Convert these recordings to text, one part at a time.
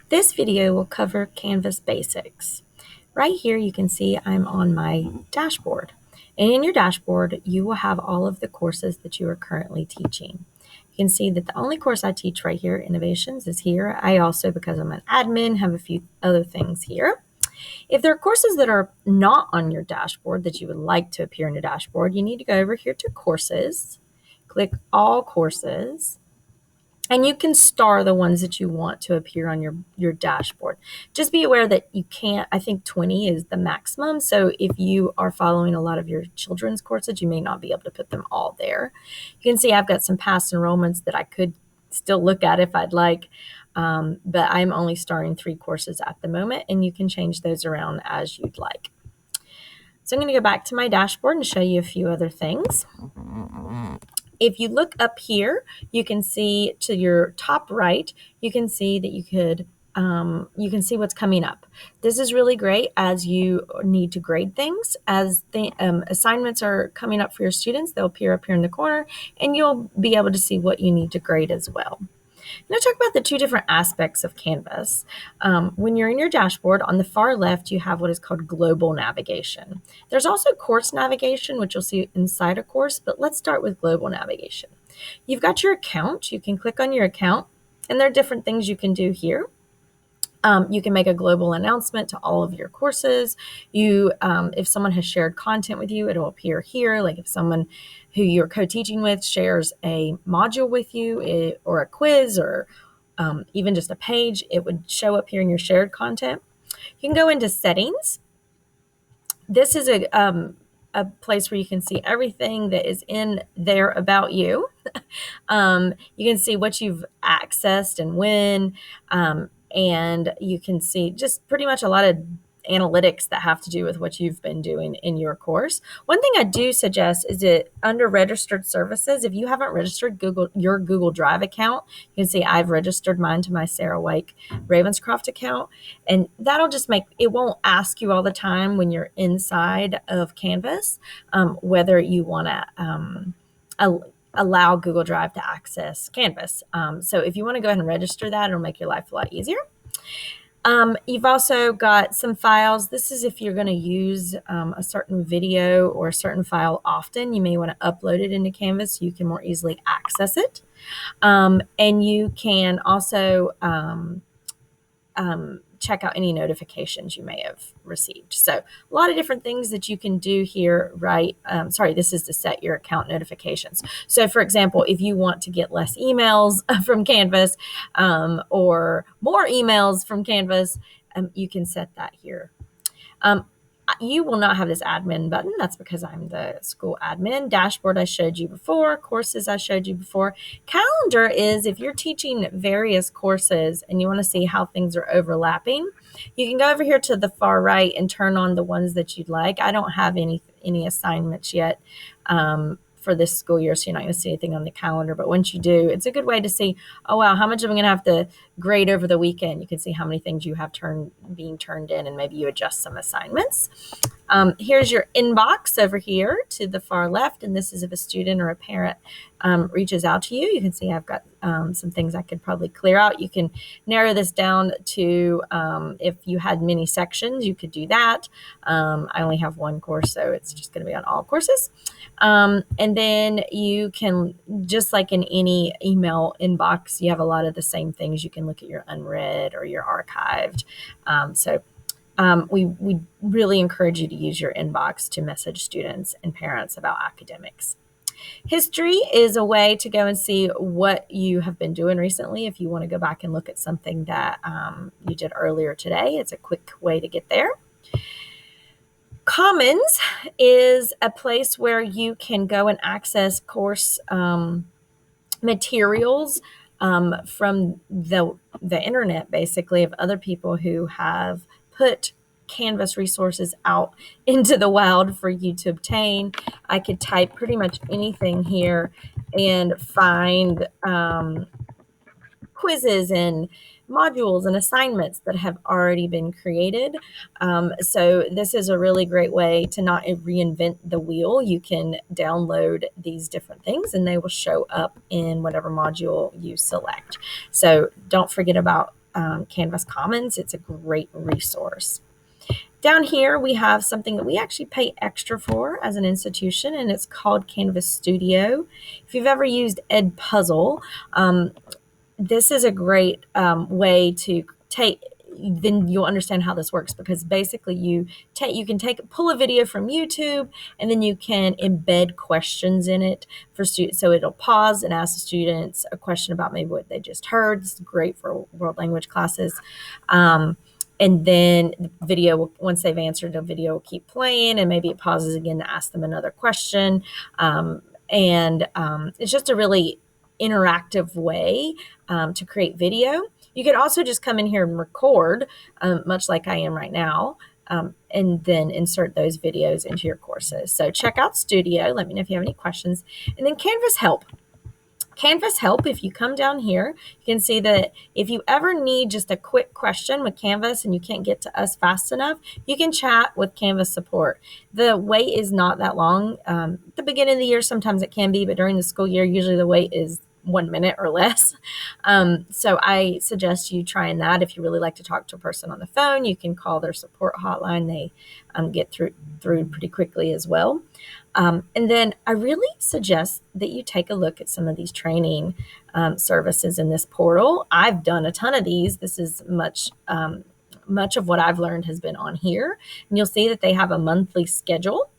This video will cover Canvas basics. Right here you can see I'm on my dashboard. And in your dashboard, you will have all of the courses that you are currently teaching. You can see that the only course I teach right here, Innovations, is here. I also, because I'm an admin, have a few other things here. If there are courses that are not on your dashboard that you would like to appear in your dashboard, you need to go over here to Courses, click All Courses, and you can star the ones that you want to appear on your dashboard. Just be aware that you can't, I think 20 is the maximum. So if you are following a lot of your children's courses, you may not be able to put them all there. You can see I've got some past enrollments that I could still look at if I'd like, but I'm only starring 3 courses at the moment, and you can change those around as you'd like. So I'm going to go back to my dashboard and show you a few other things. If you look up here, you can see to your top right, you can see that you can see what's coming up. This is really great as you need to grade things. As the assignments are coming up for your students, they'll appear up here in the corner, and you'll be able to see what you need to grade as well. Now, talk about the 2 different aspects of Canvas. When you're in your dashboard, on the far left, you have what is called global navigation. There's also course navigation, which you'll see inside a course, but let's start with global navigation. You've got your account. You can click on your account, and there are different things you can do here. You can make a global announcement to all of your courses. If someone has shared content with you, it'll appear here. Like if someone who you're co-teaching with shares a module with you, or a quiz, or even just a page, it would show up here in your shared content. You can go into settings. This is a place where you can see everything that is in there about you. You can see what you've accessed and when, and you can see just pretty much a lot of analytics that have to do with what you've been doing in your course. One thing I do suggest is that under registered services, if you haven't registered your Google Drive account, you can see I've registered mine to my Sarah Wake Ravenscroft account, and that'll just make it won't ask you all the time when you're inside of Canvas whether you want to allow Google Drive to access Canvas. So if you want to go ahead and register that, it'll make your life a lot easier. You've also got some files. This is if you're going to use a certain video or a certain file often, you may want to upload it into Canvas so you can more easily access it. And you can also check out any notifications you may have received. So a lot of different things that you can do here, right? This is to set your account notifications. So for example, if you want to get less emails from Canvas or more emails from Canvas, you can set that here. You will not have this admin button. That's because I'm the school admin. Dashboard I showed you before. Courses I showed you before. Calendar is if you're teaching various courses and you want to see how things are overlapping, you can go over here to the far right and turn on the ones that you'd like. I don't have any assignments yet for this school year, so you're not going to see anything on the calendar. But once you do, it's a good way to see, oh, wow, how much am I going to have to grade over the weekend? You can see how many things you have being turned in, and maybe you adjust some assignments. Here's your inbox over here to the far left, and this is if a student or a parent reaches out to you. You can see I've got some things I could probably clear out. You can narrow this down to if you had many sections, you could do that. I only have 1 course, so it's just going to be on all courses. And then you can, just like in any email inbox, you have a lot of the same things. You can look at your unread or your archived. We really encourage you to use your inbox to message students and parents about academics. History is a way to go and see what you have been doing recently. If you want to go back and look at something that you did earlier today, it's a quick way to get there. Commons is a place where you can go and access course materials from the internet, basically, of other people who have put Canvas resources out into the wild for you to obtain. I could type pretty much anything here and find quizzes and modules and assignments that have already been created. So this is a really great way to not reinvent the wheel. You can download these different things and they will show up in whatever module you select. So don't forget about Canvas Commons. It's a great resource. Down here, we have something that we actually pay extra for as an institution, and it's called Canvas Studio. If you've ever used Edpuzzle, this is a great way to take, then you'll understand how this works, because basically you can pull a video from YouTube, and then you can embed questions in it for students. So it'll pause and ask the students a question about maybe what they just heard. This is great for world language classes. And then the video, once they've answered, the video will keep playing, and maybe it pauses again to ask them another question. It's just a really interactive way to create video. You can also just come in here and record, much like I am right now, and then insert those videos into your courses. So check out Studio. Let me know if you have any questions. And then Canvas Help. Canvas Help, if you come down here, you can see that if you ever need just a quick question with Canvas and you can't get to us fast enough, you can chat with Canvas support. The wait is not that long. At the beginning of the year, sometimes it can be, but during the school year, usually the wait is 1 minute or less. So I suggest you trying that. If you really like to talk to a person on the phone, you can call their support hotline. They get through pretty quickly as well. And then I really suggest that you take a look at some of these training services in this portal. I've done a ton of these. This is much of what I've learned has been on here. And you'll see that they have a monthly schedule.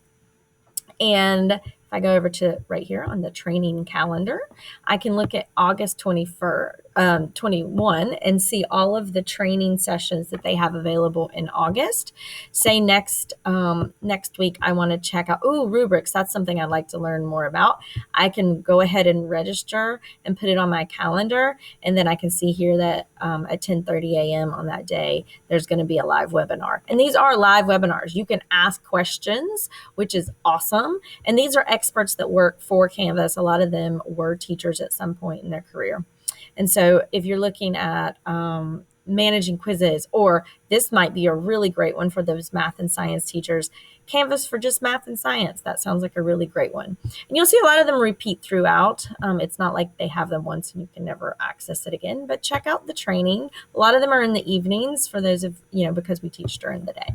And if I go over to right here on the training calendar, I can look at August 21 and see all of the training sessions that they have available in August. Say next week, I want to check out, rubrics. That's something I'd like to learn more about. I can go ahead and register and put it on my calendar. And then I can see here that at 10:30 a.m. on that day, there's going to be a live webinar. And these are live webinars. You can ask questions, which is awesome. And these are experts that work for Canvas. A lot of them were teachers at some point in their career. And so if you're looking at managing quizzes, or this might be a really great one for those math and science teachers, Canvas for just math and science. That sounds like a really great one. And you'll see a lot of them repeat throughout. It's not like they have them once and you can never access it again, but check out the training. A lot of them are in the evenings for those of, because we teach during the day.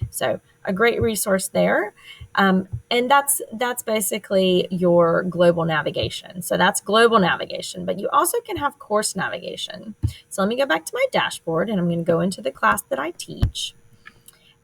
So a great resource there. And that's basically your global navigation. So that's global navigation, but you also can have course navigation. So let me go back to my dashboard, and I'm going to go into the class that I teach.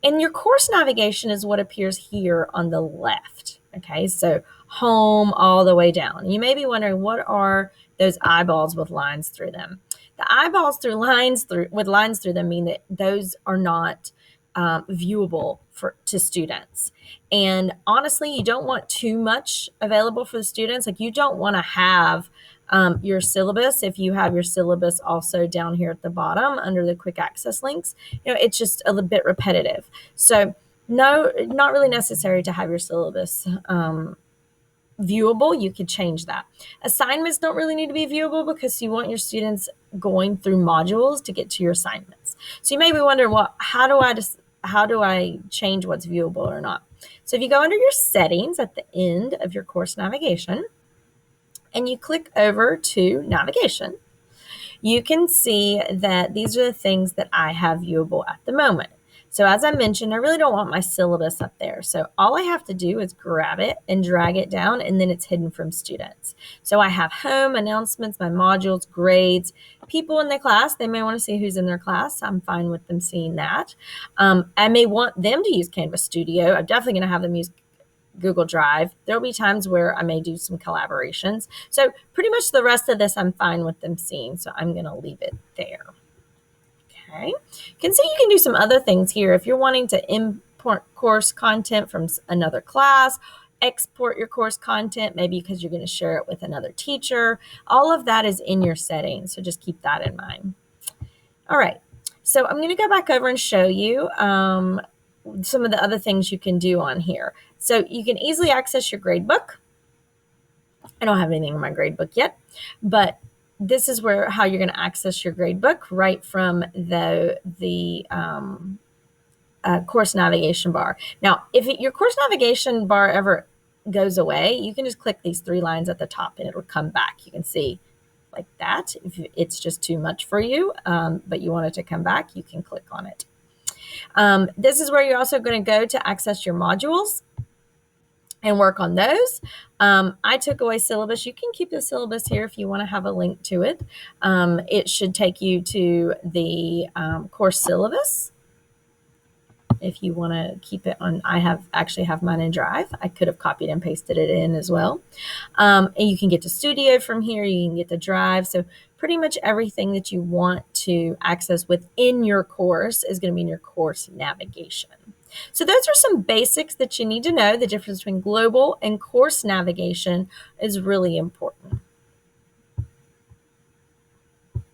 And your course navigation is what appears here on the left. Okay, so home all the way down. You may be wondering, what are those eyeballs with lines through them? The eyeballs with lines through them mean that those are not viewable to students. And honestly, you don't want too much available for the students. Like, you don't want to have your syllabus. If you have your syllabus also down here at the bottom under the quick access links, it's just a little bit repetitive. So no, not really necessary to have your syllabus viewable. You could change that. Assignments don't really need to be viewable because you want your students going through modules to get to your assignments. So you may be wondering, well, how do I change what's viewable or not? So if you go under your settings at the end of your course navigation and you click over to navigation, you can see that these are the things that I have viewable at the moment. So as I mentioned, I really don't want my syllabus up there. So all I have to do is grab it and drag it down, and then it's hidden from students. So I have home, announcements, my modules, grades, people in the class. They may want to see who's in their class. I'm fine with them seeing that. I may want them to use Canvas Studio. I'm definitely going to have them use Google Drive. There'll be times where I may do some collaborations. So pretty much the rest of this, I'm fine with them seeing. So I'm going to leave it there. Okay, you can see you can do some other things here. If you're wanting to import course content from another class, export your course content, maybe because you're going to share it with another teacher, all of that is in your settings. So just keep that in mind. All right, so I'm going to go back over and show you some of the other things you can do on here. So you can easily access your gradebook. I don't have anything in my gradebook yet, but this is how you're going to access your gradebook right from the course navigation bar. Now, if your course navigation bar ever goes away, you can just click these 3 lines at the top and it'll come back. You can see like that. If it's just too much for you, but you want it to come back, you can click on it. This is where you're also going to go to access your modules and work on those. I took away syllabus. You can keep the syllabus here if you want to have a link to it. It should take you to the course syllabus. If you want to keep it on, I actually have mine in Drive. I could have copied and pasted it in as well. And you can get to Studio from here. You can get to Drive. So pretty much everything that you want to access within your course is going to be in your course navigation. So those are some basics that you need to know. The difference between global and course navigation is really important.